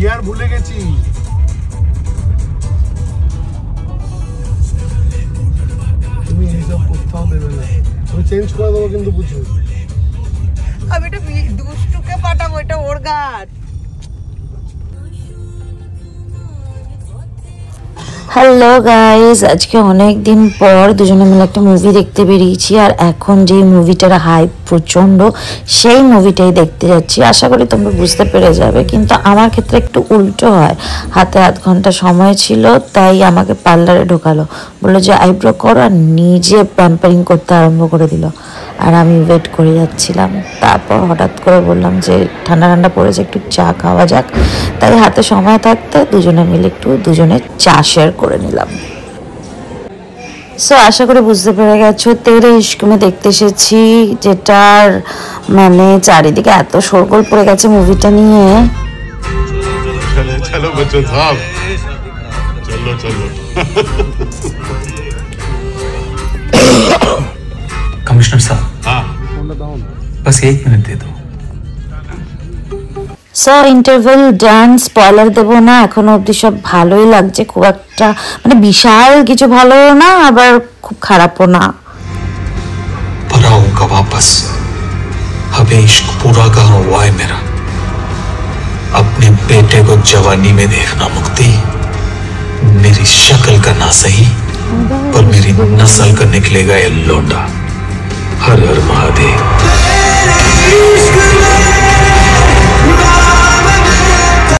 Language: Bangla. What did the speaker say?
গিয়ার ভুলে গেছি। তুমি এইসব কোথাও দেবে না, আমি চেঞ্জ করে দেবো কিন্তু বুঝো। আমি এটা দুষ্টুকে পাঠাবো, এটা ওর গান। হ্যালো গাইস, আজকে অনেক দিন পর দুজনে মিলে একটা মুভি দেখতে বেরিয়েছি। আর এখন যে মুভিটার হাইপ প্রচণ্ড, সেই মুভিটাই দেখতে যাচ্ছি। আশা করি তোমরা বুঝতে পেরে যাবে, কিন্তু আমার ক্ষেত্রে একটু উল্টো হয়। হাতে আধ ঘন্টা সময় ছিল, তাই আমাকে পার্লারে ঢোকালো, বললো যে আইব্রো করো, আর নিজে প্যাম্পারিং করতে আরম্ভ করে দিল। আর আমি ওয়েট করে যাচ্ছিলাম। তারপর হঠাৎ করে বললাম যে ঠান্ডা ঠান্ডা পড়েছে, একটু চা খাওয়া যাক। তাই হাতে সময় থাকতে দুজনে মিলে একটু দুজনে চা শেয়ার করে নিলাম। সো আশা করি বুঝতে পেরে গেছো, তেরে ইশক মে দেখতে এসেছি, যেটার মানে চারিদিকে এত শোরগোল পড়ে গেছে মুভিটা নিয়ে। চলো বচ্চন সাহেব, চলো চলো। कमिश्नर साहब, हाँ बस 1 मिनट दे दो। সো ইন্টারভেল ডান, স্পয়লার দেবো না। এখনো অবধি সব ভালোই লাগছে, খুব একটা মানে বিশাল কিছু ভালো না, আবার খুব খারাপও না। पर आऊंगा वापस, अब इश्क पूरा कहाँ हुआ है मेरा। अपने बेटे को जवानी में देखना मुक्ति, मेरी शक्ल का ना सही पर मेरी नस्ल का निकलेगा ये लौंडा। हर हर महादेव।